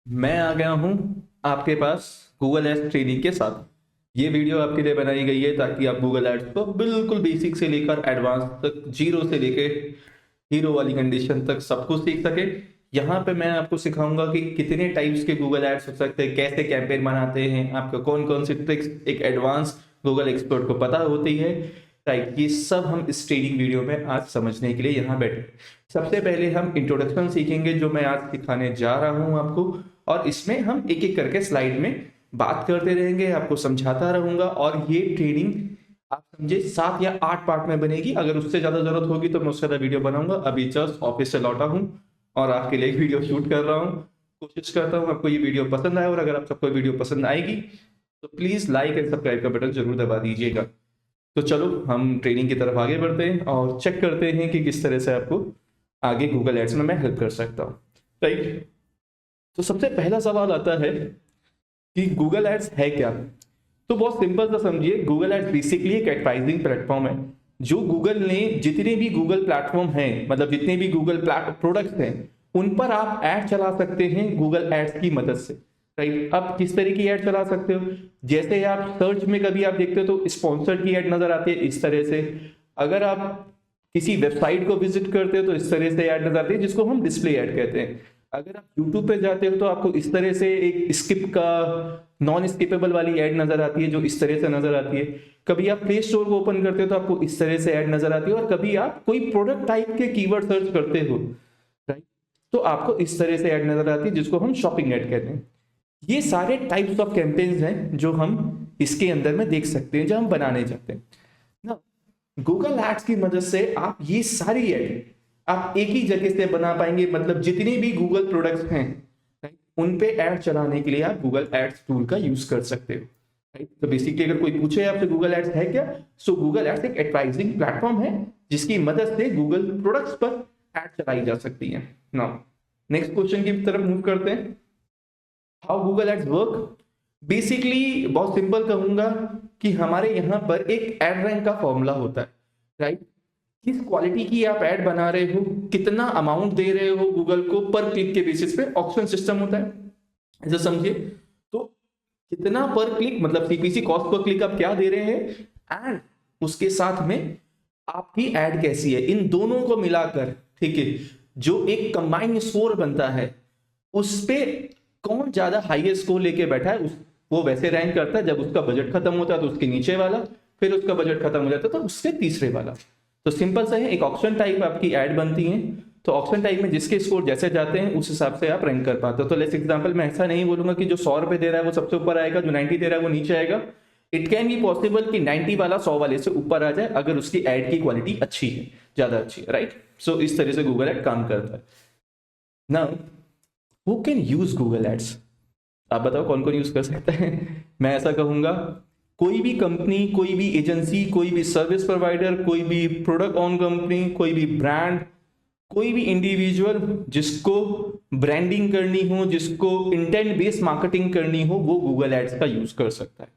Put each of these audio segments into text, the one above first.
मैं आ गया हूँ आपके पास गूगल एड्स ट्रेनिंग के साथ। ये वीडियो आपके लिए बनाई गई है ताकि आप गूगल एड्स को बिल्कुल बेसिक से लेकर एडवांस तक, जीरो से लेकर हीरो वाली कंडीशन तक सब कुछ सीख सके। यहाँ पे मैं आपको सिखाऊंगा कि कितने टाइप्स के गूगल एड्स हो सकते हैं, कैसे कैंपेन बनाते हैं, आपको कौन कौन सी ट्रिक्स एक एडवांस गूगल एक्सपर्ट को पता होती है। राइट, ये सब हम इस ट्रेनिंग वीडियो में आज समझने के लिए यहाँ बैठे। सबसे पहले हम इंट्रोडक्शन सीखेंगे जो मैं आज सिखाने जा रहा हूँ आपको, और इसमें हम एक एक करके स्लाइड में बात करते रहेंगे, आपको समझाता रहूंगा। और ये ट्रेनिंग आप समझे 7 या 8 पार्ट में बनेगी। अगर उससे ज्यादा जरूरत होगी तो मैं उसका वीडियो बनाऊंगा। अभी जस्ट ऑफिस से लौटा हूँ और आपके लिए एक वीडियो शूट कर रहा हूँ। कोशिश करता हूँ आपको ये वीडियो पसंद आए, और अगर आप सबको वीडियो पसंद आएगी तो प्लीज लाइक एंड सब्सक्राइब का बटन जरूर दबा दीजिएगा। तो चलो हम ट्रेनिंग की तरफ आगे बढ़ते हैं और चेक करते हैं कि किस तरह से आपको आगे गूगल एड्स में मैं हेल्प कर सकता हूँ। राइट, तो सबसे पहला सवाल आता है कि गूगल एड्स है क्या। तो बहुत सिंपल सा समझिए, गूगल एड्स बेसिकली एक एडवर्टाइजिंग प्लेटफॉर्म है। जो गूगल ने जितने भी गूगल प्लेटफॉर्म हैं, मतलब जितने भी गूगल प्रोडक्ट्स हैं, उन पर आप ऐड चला सकते हैं गूगल एड्स की मदद से। राइट, अब किस तरह की ऐड चला सकते हो, जैसे आप सर्च में कभी आप देखते हो तो स्पॉन्सर्ड की ऐड नजर आती है इस तरह से। अगर आप किसी वेबसाइट को विजिट करते हो तो इस तरह से ऐड नजर आती है, जिसको हम डिस्प्ले ऐड कहते हैं। अगर आप YouTube पे जाते हो तो आपको इस तरह से एक स्किप का नॉन स्किपेबल वाली ऐड नजर आती है, जो इस तरह से नजर आती है। कभी आप प्ले स्टोर को ओपन करते हो तो आपको इस तरह से ऐड नजर आती है, और कभी आप कोई प्रोडक्ट टाइप के कीवर्ड सर्च करते हो, राइट, तो आपको इस तरह से ऐड नजर आती है, जिसको हम शॉपिंग ऐड कहते हैं। ये सारे टाइप्स ऑफ कैंपेन्स हैं जो हम इसके अंदर में देख सकते हैं, जो हम बनाने चाहते हैं ना। गूगल एड्स की मदद से आप ये सारी ऐड आप एक ही जगह से बना पाएंगे। मतलब जितने भी गूगल प्रोडक्ट्स हैं, राइट, उन पे ऐड चलाने के लिए आप गूगल एड्स टूल का यूज कर सकते हो। राइट, तो बेसिकली अगर कोई पूछे आपसे गूगल एड्स है क्या, सो गूगल एड्स एक एडवर्टाइजिंग प्लेटफॉर्म है जिसकी मदद से गूगल प्रोडक्ट्स पर ऐड चलाई जा सकती है। नाउ नेक्स्ट क्वेश्चन की तरफ मूव करते हैं। How Google ads work. Basically बहुत सिंपल कहूंगा कि हमारे यहाँ पर एक एड रैंक का फॉर्मूला होता है। राइट, किस क्वालिटी की आप ऐड बना रहे हो, कितना अमाउंट दे रहे हो गूगल को पर क्लिक के बेसिस पे ऑक्शन सिस्टम होता है, ऐसा समझिए। तो कितना पर क्लिक, मतलब सीपीसी कॉस्ट पर क्लिक आप क्या दे रहे हैं, एंड उसके साथ में आपकी ऐड कैसी है, इन दोनों को मिलाकर, ठीक है, जो एक कंबाइंड स्कोर बनता है, उस पे कौन ज्यादा हाईएस्ट स्कोर लेके बैठा है वो वैसे रैंक करता है। जब उसका बजट खत्म होता है तो उसके नीचे वाला, फिर उसका बजट खत्म हो जाता है तो उसके तीसरे वाला। तो सिंपल सा है, एक ऑक्शन टाइप आपकी ऐड बनती है, तो ऑक्शन टाइप में जिसके स्कोर जैसे जाते हैं उस हिसाब से आप रैंक कर पाते हो। तो लेट्स एग्जांपल, मैं ऐसा नहीं बोलूंगा कि जो 100 रुपए दे रहा है वो सबसे ऊपर आएगा, जो 90 दे रहा है वो नीचे आएगा। इट कैन बी पॉसिबल कि 90 वाला 100 वाले से ऊपर आ जाए, अगर उसकी ऐड की क्वालिटी अच्छी है, ज्यादा अच्छी है। राइट, सो इस तरह से गूगल ऐड काम करता है। Now who can use Google ads, आप बताओ कौन कौन यूज कर सकता है। मैं ऐसा कहूंगा, कोई भी कंपनी, कोई भी एजेंसी, कोई भी सर्विस प्रोवाइडर, कोई भी प्रोडक्ट ऑन कंपनी, कोई भी ब्रांड, कोई भी इंडिविजुअल जिसको ब्रांडिंग करनी हो, जिसको इंटेंट बेस्ड मार्केटिंग करनी हो, वो गूगल एड्स का यूज कर सकता है।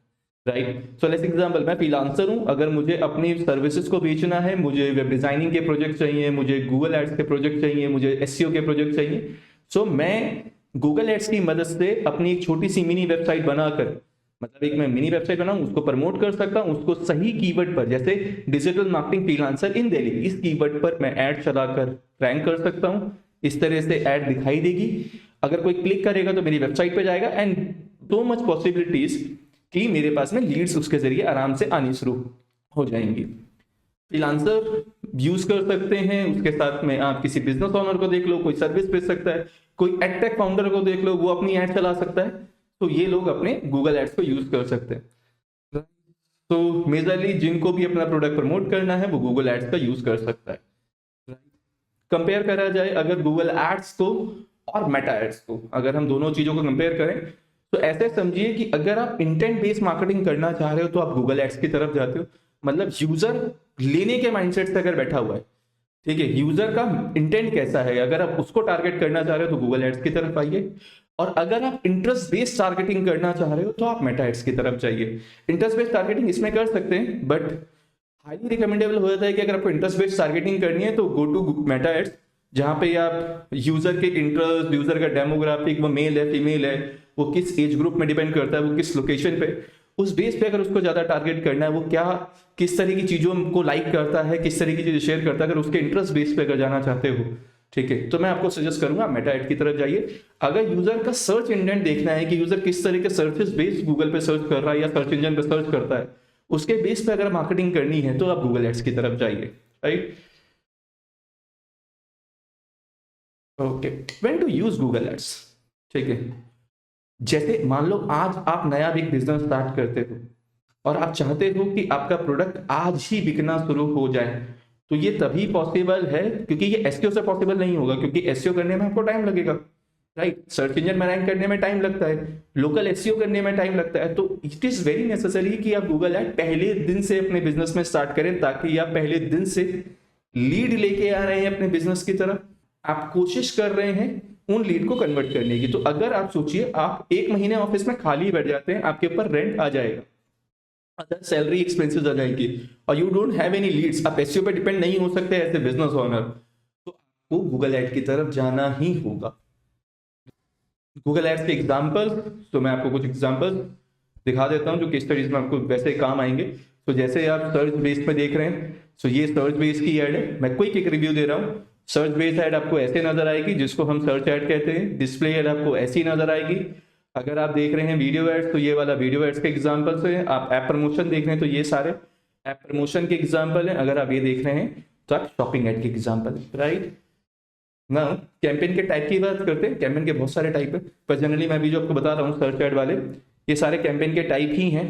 राइट, सो लेट्स एग्जांपल, मैं फ्रीलांसर हूं, अगर मुझे अपनी सर्विसेज को बेचना है, मुझे वेब डिजाइनिंग के प्रोजेक्ट चाहिए, मुझे गूगल एड्स के प्रोजेक्ट चाहिए, मुझे एसईओ के प्रोजेक्ट चाहिए, सो मैं गूगल एड्स की मदद से अपनी एक छोटी सी मिनी वेबसाइट बनाकर, मतलब एक मैं मिनी वेबसाइट बनाऊं, उसको प्रमोट कर सकता हूं, उसको सही कीवर्ड पर, जैसे डिजिटल मार्केटिंग फ्रीलांसर इन दिल्ली, इस कीवर्ड पर मैं ऐड चलाकर रैंक कर सकता हूं। इस तरह से ऐड दिखाई देगी, अगर कोई क्लिक करेगा तो मेरी वेबसाइट पे जाएगा, एंड सो मच पॉसिबिलिटीज कि मेरे पास में लीड्स उसके जरिए आराम से आनी शुरू हो जाएंगी। फ्रीलांसर यूज कर सकते हैं, उसके साथ में आप किसी बिजनेस ओनर को देख लो, कोई सर्विस बेच सकता है, कोई एडटेक फाउंडर को देख लो, वो अपनी ऐड चला सकता है। तो ये लोग अपने गूगल एड्स को यूज कर सकते हैं। तो मेजरली जिनको भी अपना प्रोडक्ट प्रमोट करना है वो गूगल एड्स का यूज कर सकता है। कंपेयर करा जाए अगर गूगल एड्स को और मेटा एड्स को, अगर हम दोनों चीजों को कंपेयर करें तो ऐसे समझिए कि अगर आप इंटेंट बेस्ड मार्केटिंग करना चाह रहे हो तो आप गूगल एड्स की तरफ जाते हो। मतलब यूजर लेने के माइंडसेट से अगर बैठा हुआ है, ठीक है, यूजर का इंटेंट कैसा है, अगर आप उसको टारगेट करना चाह रहे हो तो गूगल एड्स की तरफ आइए। और अगर आप इंटरेस्ट बेस्ड टारगेटिंग करना चाह रहे हो तो आप मेटा एड्स की तरफ जाइए। इंटरेस्ट बेस्ड टारगेटिंग इसमें कर सकते हैं, बट हाईली रिकमेंडेबल हो जाता है कि अगर आपको इंटरेस्ट बेस्ड टारगेटिंग करनी है तो गो टू मेटा एड्स। जहाँ पे आप यूजर के इंटरेस्ट, यूजर का डेमोग्राफिक, वो मेल है फीमेल है, वो किस एज ग्रुप में डिपेंड करता है, वो किस लोकेशन पे, उस बेस पे अगर उसको ज्यादा टारगेट करना है, वो क्या किस तरह की चीजों को लाइक करता है, किस तरह की चीजें शेयर करता है, अगर उसके इंटरेस्ट बेस पे अगर जाना चाहते हो, ठीक है, तो मैं आपको सजेस्ट करूंगा मेटा एड की तरफ जाइए। अगर यूजर का सर्च इंटेंट देखना है कि यूजर किस तरह के सर्चेस बेस्ड गूगल पे सर्च कर रहा है या सर्च इंजन पे सर्च करता है, उसके बेस पे अगर मार्केटिंग करनी है तो आप गूगल एड्स की तरफ जाइए, right. Okay, when to use Google ads, ठीक है। जैसे मान लो आज आप नया एक बिजनेस स्टार्ट करते हो और आप चाहते हो कि आपका प्रोडक्ट आज ही बिकना शुरू हो जाए, तो ये तभी पॉसिबल है क्योंकि ये एसईओ से पॉसिबल नहीं होगा, क्योंकि एसईओ करने में आपको टाइम लगेगा, राइट। सर्च इंजन में रैंक करने में टाइम लगता है, लोकल एसईओ करने में टाइम लगता है, तो इट इज वेरी नेसेसरी कि आप गूगल ऐड पहले दिन से अपने बिजनेस में स्टार्ट करें, ताकि आप पहले दिन से लीड लेके आ रहे हैं अपने बिजनेस की तरफ, आप कोशिश कर रहे हैं उन लीड को कन्वर्ट करने की। तो अगर आप सोचिए आप एक महीने ऑफिस में खाली बैठ जाते हैं, आपके ऊपर रेंट आ जाएगा, अदर सैलरी एक्सपेंसेस आ जाएंगी, और you don't have any leads, आप एसईओ पे डिपेंड नहीं हो सकते एज ए बिजनेस ओनर, तो आपको गूगल ऐड की तरफ जाना ही होगा। गूगल एड्स के एग्जांपल, तो मैं आपको कुछ एग्जांपल दिखा देता हूं जो केस स्टडीज में आपको वैसे काम आएंगे। तो जैसे आप सर्च बेस पे देख रहे हैं, तो ये सर्च बेस की ऐड है, मैं क्विक एक रिव्यू दे रहा हूँ। सर्च बेस ऐड आपको ऐसे नजर आएगी, जिसको हम सर्च ऐड कहते हैं। डिस्प्ले ऐड आपको ऐसी नजर आएगी। अगर आप देख रहे हैं वीडियो एड्स, तो ये वाला वीडियो एड्स के एग्जाम्पल्स है। आप ऐप प्रमोशन देख रहे हैं तो ये सारे ऐप प्रमोशन के एग्जाम्पल हैं। अगर आप ये देख रहे हैं तो आप शॉपिंग ऐड के एग्जाम्पल है, राइट ना। कैंपेन के टाइप की बात करते हैं, कैंपेन के बहुत सारे टाइप है, पर जनरली मैं भी जो आपको बता रहा हूँ सर्च ऐड वाले, ये सारे कैंपेन के टाइप ही हैं,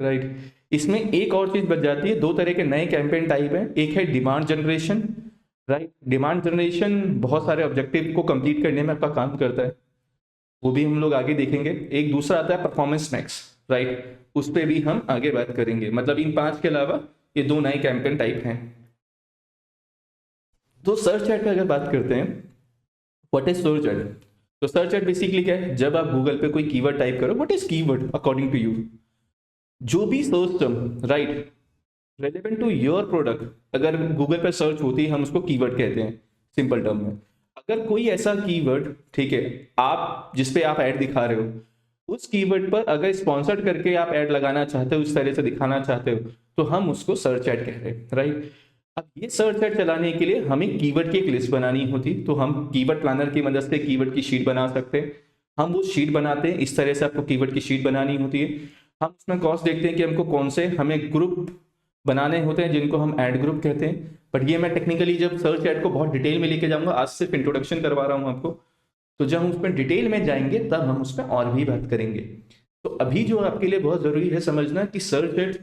राइट। इसमें एक और चीज बच जाती है, दो तरह के नए कैंपेन टाइप है। एक है demand generation, right. Demand generation बहुत सारे ऑब्जेक्टिव को कंप्लीट करने में आपका काम करता है, वो भी हम लोग आगे देखेंगे। एक दूसरा आता है परफॉर्मेंस मैक्स, राइट, उस पर भी हम आगे बात करेंगे। मतलब इन पांच के अलावा ये दो नए कैंपेन टाइप हैं। तो सर्च ऐड पे अगर बात करते हैं, व्हाट इज सर्च ऐड, तो सर्च ऐड बेसिकली क्या है, जब आप गूगल पे कोई कीवर्ड टाइप करो, what is keyword according to you, जो भी search term, right, relevant to your product अगर गूगल पे सर्च होती है, हम उसको कीवर्ड कहते हैं सिंपल टर्म में। अगर कोई ऐसा कीवर्ड, ठीक है, आप जिसपे आप ऐड दिखा रहे हो, उस कीवर्ड पर अगर स्पॉन्सर्ड करके आप ऐड लगाना चाहते हो, उस तरह से दिखाना चाहते हो, तो हम उसको सर्च ऐड कह रहे हैं, राइट। अब ये सर्च ऐड चलाने के लिए हमें कीवर्ड की एक लिस्ट बनानी होती, तो हम कीवर्ड प्लानर की मदद से कीवर्ड की शीट बना सकते हैं। हम वो शीट बनाते हैं, इस तरह से आपको कीवर्ड की शीट बनानी होती है। हम उसमें कॉस्ट देखते हैं कि हमको कौन से हमें ग्रुप बनाने होते हैं, जिनको हम ऐड ग्रुप कहते हैं। बट ये मैं टेक्निकली जब सर्च ऐड को बहुत डिटेल में लेके जाऊंगा, आज सिर्फ इंट्रोडक्शन करवा रहा हूँ आपको, तो जब हम उसमें डिटेल में जाएंगे तब हम उसमें और भी बात करेंगे। तो अभी जो आपके लिए बहुत जरूरी है समझना कि सर्च ऐड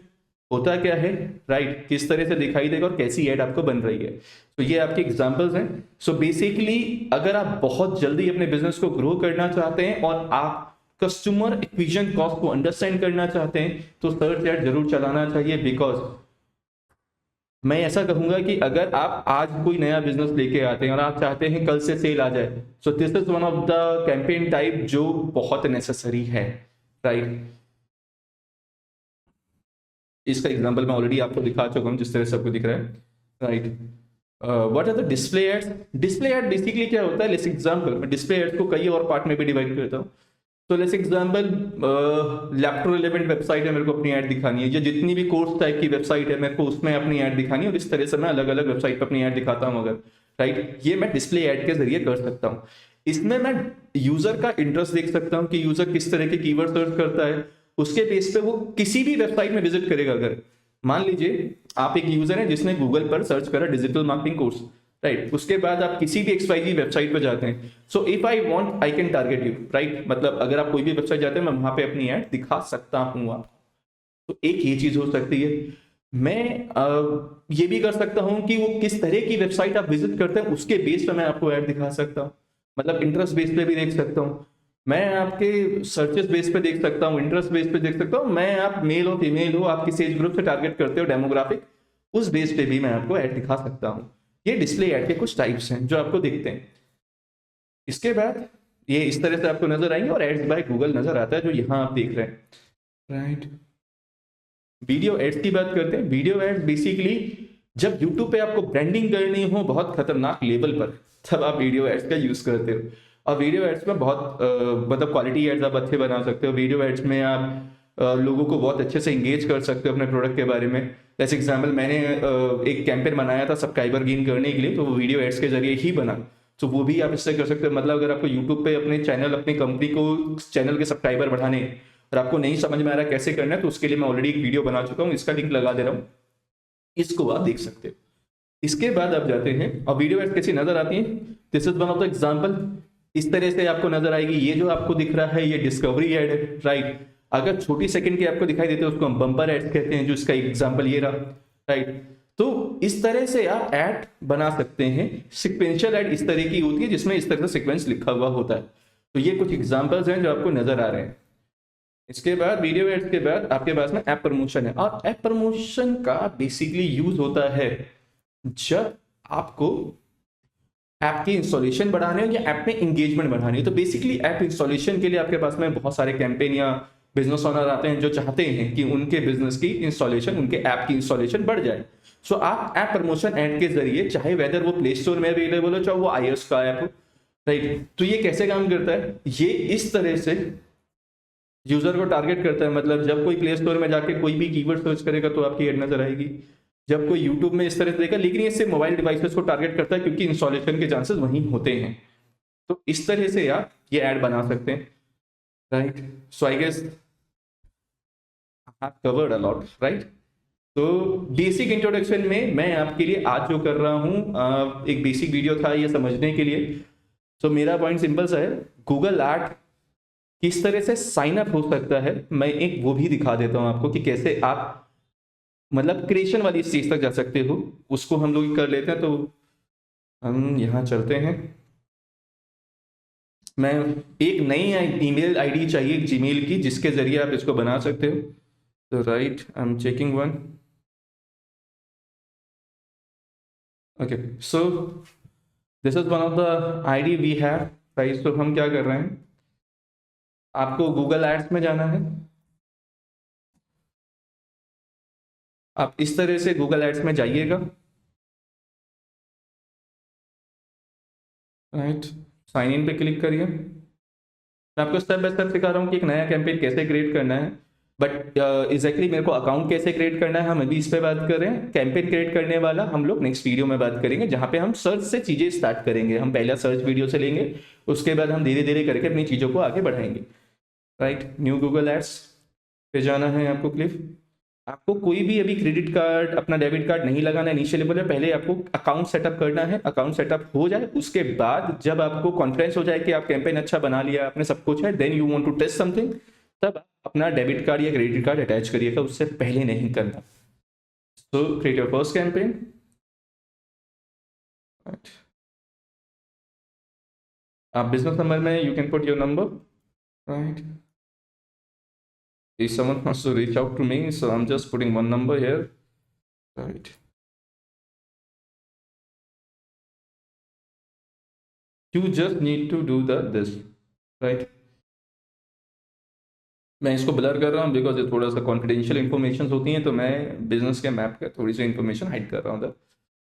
होता क्या है, राइट, किस तरह से दिखाई देगा और कैसी ऐड आपको बन रही है। तो ये आपके एग्जांपल्स हैं। सो बेसिकली अगर आप बहुत जल्दी अपने बिजनेस को ग्रो करना चाहते हैं और आप कस्टमर एक्विजिशन कॉस्ट को अंडरस्टैंड करना चाहते हैं, तो सर्च ऐड जरूर चलाना चाहिए। बिकॉज मैं ऐसा कहूंगा कि अगर आप आज कोई नया बिजनेस लेके आते हैं और आप चाहते हैं कल से सेल आ जाए, सो this is one of the campaign type जो बहुत नेसेसरी है, राइट। इसका एग्जांपल मैं ऑलरेडी आपको दिखा चुका हूं, जिस तरह से आपको दिख रहा है, right. What are the display ads, display ad basically क्या होता है, लेट्स एग्जांपल, मैं डिस्प्ले एड्स को कई और पार्ट में भी डिवाइड करता हूं। तो let's example, laptop relevant website है, मेरे को अपनी ऐड दिखानी है, या जितनी भी कोर्स टाइप की वेबसाइट है मेरे को उसमें अपनी ऐड दिखानी है, और इस तरह से मैं अलग अलग वेबसाइट पर अपनी ऐड दिखाता हूं अगर, राइट। ये मैं डिस्प्ले ऐड के जरिए कर सकता हूं। इसमें मैं यूजर का इंटरेस्ट देख सकता हूं कि यूजर किस तरह के कीवर्ड सर्च करता है, उसके बेस पे वो किसी भी वेबसाइट में विजिट करेगा। अगर मान लीजिए आप एक यूजर है जिसने गूगल पर सर्च करा डिजिटल मार्केटिंग कोर्स, राइट, उसके बाद आप किसी भी XYZ वेबसाइट पर जाते हैं, so if I want I can target you, right. मतलब अगर आप कोई भी वेबसाइट जाते हैं, मैं वहां पे अपनी ऐड दिखा सकता हूं आप। तो एक ये चीज हो सकती है। मैं ये भी कर सकता हूं कि वो किस तरह की वेबसाइट आप विजिट करते हैं, उसके बेस पे मैं आपको ऐड दिखा सकता हूं। मतलब इंटरेस्ट बेस पे भी देख सकता हूं, मैं आपके सर्चेस बेस पे देख सकता हूँ, इंटरेस्ट बेस पे देख सकता हूँ, मैं आप मेल हो फीमेल हो, आप किस एज ग्रुप से टारगेट करते हो, डेमोग्राफिक, उस बेस पे भी मैं आपको ऐड दिखा सकता हूँ। ये डिस्प्ले ऐड के कुछ टाइप्स हैं जो आपको दिखते हैं। इसके बाद ये इस तरह से आपको नजर आएंगे, और एड्स बाय गूगल नजर आता है जो यहाँ आप देख रहे हैं, राइट। वीडियो एड्स की बात करते हैं। वीडियो एड्स बेसिकली जब यूट्यूब पे आपको ब्रांडिंग करनी हो बहुत खतरनाक लेवल पर, तब आप वीडियो एड्स का यूज करते हो। और वीडियो एड्स में बहुत मतलब क्वालिटी एड्स आप अच्छे बना सकते हो। वीडियो एड्स में आप लोगों को बहुत अच्छे से इंगेज कर सकते हो अपने प्रोडक्ट के बारे में। जैसे एग्जाम्पल, मैंने एक कैंपेन बनाया था सब्सक्राइबर गेन करने के लिए, तो वो वीडियो एड्स के जरिए ही बना। तो वो भी आप इससे कर सकते हो। मतलब अगर आपको यूट्यूब पे अपने चैनल, अपनी कंपनी को, चैनल के सब्सक्राइबर बढ़ाने और आपको नहीं समझ में आ रहा कैसे करना है, तो उसके लिए मैं ऑलरेडी एक वीडियो बना चुका हूँ, इसका लिंक लगा दे रहा हूँ, इसको आप देख सकते हो। इसके बाद आप जाते हैं और वीडियो एड्स कैसी नजर आती है। This is one of the example. इस तरह से आपको नजर आएगी। ये जो आपको दिख रहा है ये डिस्कवरी एड है, राइट। अगर छोटी सेकंड के आपको दिखाई देते हैं उसको हम बम्पर एड्स कहते हैं, जो इसका एग्जांपल ये रहा, राइट। तो इस तरह से आप ऐड बना सकते हैं। सिक्वेंशियल ऐड इस तरह की होती है जिसमें इस तरह से सीक्वेंस लिखा हुआ होता है। तो ये कुछ एग्जांपल्स हैं जो आपको नजर आ रहे हैं। इसके बाद वीडियो एड्स के बाद आपके पास में ऐप प्रमोशन है। और ऐप प्रमोशन का बेसिकली यूज होता है जब आपको ऐप की इंस्टॉलेशन बढ़ाने हो या ऐप में इंगेजमेंट बढ़ानी हो। तो बेसिकली ऐप इंस्टॉलेशन के लिए आपके पास में बहुत सारे कैंपेन या बिजनेस ओनर आते हैं जो चाहते हैं कि उनके बिजनेस की इंस्टॉलेशन, उनके ऐप की इंस्टॉलेशन बढ़ जाए। सो आप ऐप प्रमोशन ऐड के जरिए, चाहे वेदर वो प्ले स्टोर में अवेलेबल हो चाहे वो iOS का ऐप हो, राइट। तो ये कैसे काम करता है, ये इस तरह से यूजर को टारगेट करता है। मतलब जब कोई प्ले स्टोर में जाके कोई भी कीवर्ड सर्च करेगा तो आपकी एड नजर आएगी। जब कोई यूट्यूब में इस तरह से देगा, लेकिन ये सिर्फ मोबाइल डिवाइसेस को टारगेट करता है क्योंकि इंस्टॉलेशन के चांसेस वहीं होते हैं। तो इस तरह से आप ये ऐड बना सकते हैं, right. So I guess I have covered a lot, right. तो बेसिक इंट्रोडक्शन में मैं आपके लिए आज जो कर रहा हूँ, एक बेसिक वीडियो था ये समझने के लिए। तो मेरा पॉइंट सिंपल सा है, गूगल ऐड किस तरह से साइन अप हो सकता है, मैं एक वो भी दिखा देता हूं आपको कि कैसे आप मतलब क्रिएशन वाली स्टेज तक जा सकते हो। उसको हम लोग कर लेते हैं। तो हम यहाँ चलते हैं। मैं एक नई ईमेल आईडी चाहिए जीमेल की जिसके जरिए आप इसको बना सकते हो। तो right, I am checking one. Okay, so this is one of the ID we have, right. तो हम क्या कर रहे हैं, आपको गूगल एड्स में जाना है। आप इस तरह से गूगल एड्स में जाइएगा, राइट। साइन इन पे क्लिक करिए। मैं आपको स्टेप बाय स्टेप सिखा रहा हूँ कि एक नया कैंपेन कैसे क्रिएट करना है। बट एग्जैक्टली मेरे को अकाउंट कैसे क्रिएट करना है हम अभी इस पे बात कर रहे हैं। कैंपेन क्रिएट करने वाला हम लोग नेक्स्ट वीडियो में बात करेंगे, जहाँ पे हम सर्च से चीज़ें स्टार्ट करेंगे। हम पहला सर्च वीडियो से लेंगे, उसके बाद हम धीरे धीरे करके अपनी चीज़ों को आगे बढ़ाएंगे, राइट। न्यू गूगल एड्स पे जाना है आपको। क्लिक, आपको कोई भी अभी क्रेडिट कार्ड, अपना डेबिट कार्ड नहीं लगाना है इनिशियल लेवल पे। पहले आपको अकाउंट सेटअप करना है। अकाउंट सेटअप हो जाए उसके बाद जब आपको कॉन्फिडेंस हो जाए कि आप कैंपेन अच्छा बना लिया, आपने सब कुछ है, then you want to test something, तब आप अपना डेबिट कार्ड या क्रेडिट कार्ड अटैच करिएगा, उससे पहले नहीं करना। So create your first campaign, आप बिजनेस नंबर में you can put your number, right. If someone wants to reach out to me, so I'm just putting one number here, right. You just need to do this, right. मैं इसको blur कर रहा हूँ because ये थोड़ा सा confidential information होती हैं, तो मैं बिजनेस के मैप का थोड़ी सी इन्फॉर्मेशन हाइड कर रहा हूँ,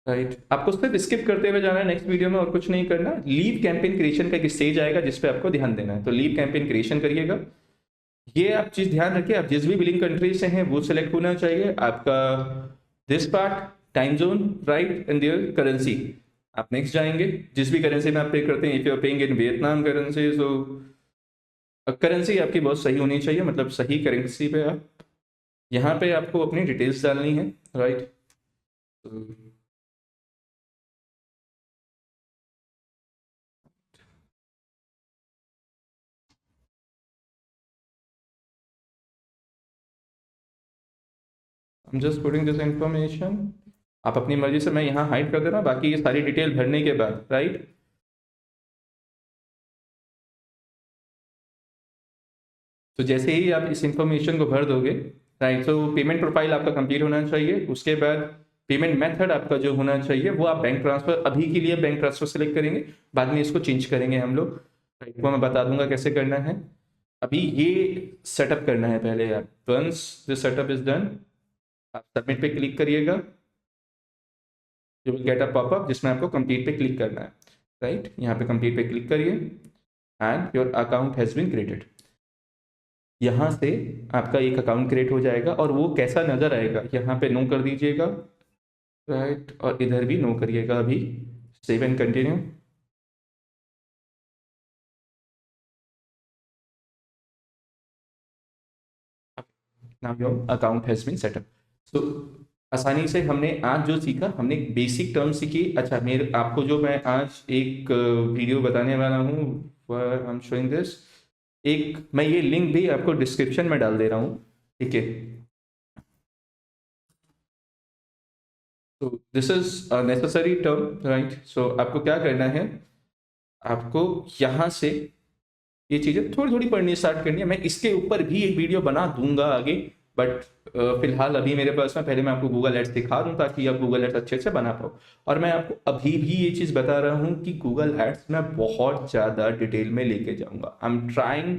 राइट। आपको सिर्फ स्किप करते हुए जाना है नेक्स्ट वीडियो में और कुछ नहीं करना। लीव कैंपेन क्रिएशन का एक स्टेज आएगा जिस पे आपको ध्यान देना है। तो लीव कैंपेन क्रिएशन करिएगा। ये आप चीज ध्यान रखिए, आप जिस भी बिलिंग कंट्री से हैं वो सिलेक्ट होना चाहिए आपका। This part, time zone, right, and their currency. आप नेक्स्ट जाएंगे, जिस भी करेंसी में आप पे करते हैं। If you are paying in Vietnam currency, so currency आपकी बहुत सही होनी चाहिए, मतलब सही करेंसी पे आप यहाँ पे आपको अपनी डिटेल्स डालनी है, right. I'm just putting this information। आप अपनी मर्जी से, मैं यहाँ हाइड कर दे रहा हूँ, बाकी ये सारी डिटेल भरने के बाद, राइट। तो जैसे ही आप इस इंफॉर्मेशन को भर दोगे, राइट, तो पेमेंट प्रोफाइल आपका कंप्लीट होना चाहिए। उसके बाद पेमेंट मेथड आपका जो होना चाहिए वो आप बैंक ट्रांसफर, अभी के लिए बैंक ट्रांसफर सेलेक्ट करेंगे, बाद में इसको चेंज करेंगे हम लोग, राइट। वो मैं बता दूंगा कैसे करना है। अभी ये सेटअप करना है पहले। आप once this setup is done, आप सबमिट पे क्लिक करिएगा। You will get a popup जिसमें आपको कंप्लीट पे क्लिक करना है, राइट। यहाँ पे कंप्लीट पे क्लिक करिए and your account has been created. यहाँ से आपका एक अकाउंट क्रिएट हो जाएगा और वो कैसा नज़र आएगा, यहाँ पे नो कर दीजिएगा, राइट, और इधर भी नो करिएगा अभी। Save and continue. Now your account has been set up. So आसानी से हमने आज जो सीखा, हमने बेसिक टर्म सीखी। अच्छा, मेरे आपको जो मैं आज एक वीडियो बताने वाला हूँ, आई एम शोइंग दिस, एक मैं ये लिंक भी आपको डिस्क्रिप्शन में डाल दे रहा हूँ, ठीक है। तो this is a necessary term, right. So आपको क्या करना है, आपको यहाँ से ये चीज़ें थोड़ी थोड़ी पढ़नी स्टार्ट करनी है। मैं इसके ऊपर भी एक वीडियो बना दूंगा आगे, बट फिलहाल अभी मेरे पास में, पहले मैं आपको गूगल एड्स दिखा दूं ताकि आप गूगल एड्स अच्छे से बना पाओ। और मैं आपको अभी भी ये चीज़ बता रहा हूँ कि गूगल एड्स मैं बहुत ज़्यादा डिटेल में लेके जाऊंगा। आई एम ट्राइंग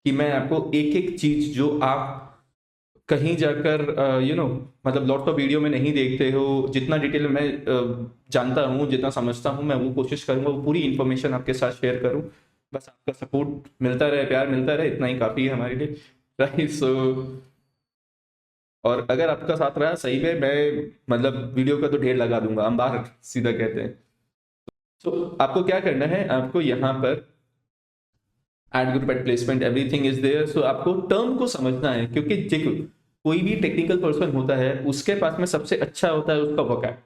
कि मैं आपको एक एक चीज़ जो आप कहीं जाकर मतलब लॉट ऑफ वीडियो में नहीं देखते हो, जितना डिटेल में जानता हूँ, जितना समझता हूँ, मैं वो कोशिश करूँगा वो पूरी इन्फॉर्मेशन आपके साथ शेयर करूँ। बस आपका सपोर्ट मिलता रहे, प्यार मिलता रहे, इतना ही काफ़ी है हमारे लिए, राइट। सो और अगर आपका साथ रहा सही में, मैं मतलब वीडियो का तो ढेर लगा दूंगा, हम बाहर सीधा कहते हैं। तो आपको क्या करना है, आपको यहाँ पर ad group ad placement everything is there. So आपको टर्म को समझना है, क्योंकि देखो कोई भी टेक्निकल पर्सन होता है उसके पास में सबसे अच्छा होता है उसका वोकैब,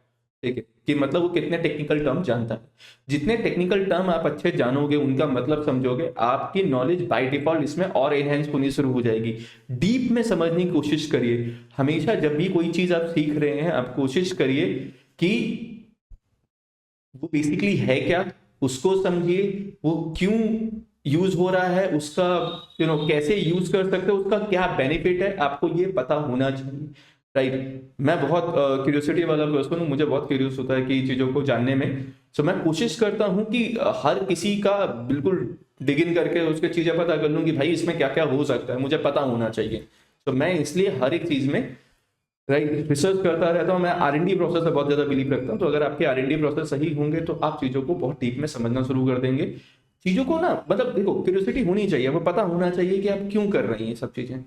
ठीक है, कि मतलब वो कितने टेक्निकल टर्म जानता है। जितने टेक्निकल टर्म आप अच्छे जानोगे, उनका मतलब समझोगे, आपकी नॉलेज बाय डिफॉल्ट इसमें और एनहेंस होनी शुरू हो जाएगी। डीप में समझने की कोशिश करिए। हमेशा जब भी कोई चीज आप सीख रहे हैं, आप कोशिश करिए कि वो बेसिकली है क्या, उसको समझिए, वो क्यों यूज हो रहा है, उसका कैसे यूज कर सकते हो, उसका क्या बेनिफिट है, आपको ये पता होना चाहिए, राइट। मैं बहुत क्यूरियोसिटी वाला पर्सन हूँ, मुझे बहुत क्यूरियस होता है कि चीज़ों को जानने में। सो मैं कोशिश करता हूँ कि हर किसी का बिल्कुल डिग इन करके उसके चीज़ें पता कर लूँ कि भाई इसमें क्या क्या हो सकता है, मुझे पता होना चाहिए। तो मैं इसलिए हर एक चीज़ में, राइट, रिसर्च करता रहता हूँ। मैं R&D प्रोसेस में बहुत ज़्यादा बिलीव रखता हूँ। तो अगर आपके R&D प्रोसेस सही होंगे तो आप चीज़ों को बहुत डीप में समझना शुरू कर देंगे। चीज़ों को ना, मतलब देखो, क्यूरियोसिटी होनी चाहिए, वो पता होना चाहिए कि आप क्यों कर रही हैं सब चीज़ें।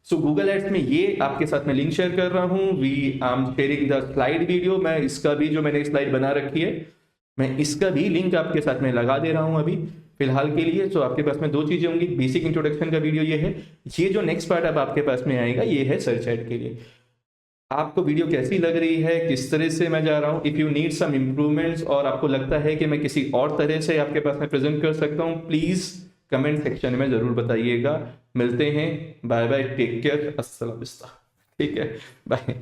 सो गूगल एड्स में ये आपके साथ मैं लिंक शेयर कर रहा हूँ। We I am sharing the slide video. मैं इसका भी, जो मैंने स्लाइड बना रखी है, मैं इसका भी लिंक आपके साथ में लगा दे रहा हूँ अभी फिलहाल के लिए। तो आपके पास में दो चीज़ें होंगी, बेसिक इंट्रोडक्शन का वीडियो ये है, ये जो नेक्स्ट पार्ट अब आपके पास में आएगा ये है सर्च एड के लिए। आपको वीडियो कैसी लग रही है, किस तरह से मैं जा रहा हूँ, if you need some improvements और आपको लगता है कि मैं किसी और तरह से आपके पास में प्रेजेंट कर सकता हूँ, प्लीज़ कमेंट सेक्शन में ज़रूर बताइएगा। मिलते हैं, बाय बाय, टेक केयर, अस्सलाम, ठीक है, बाय।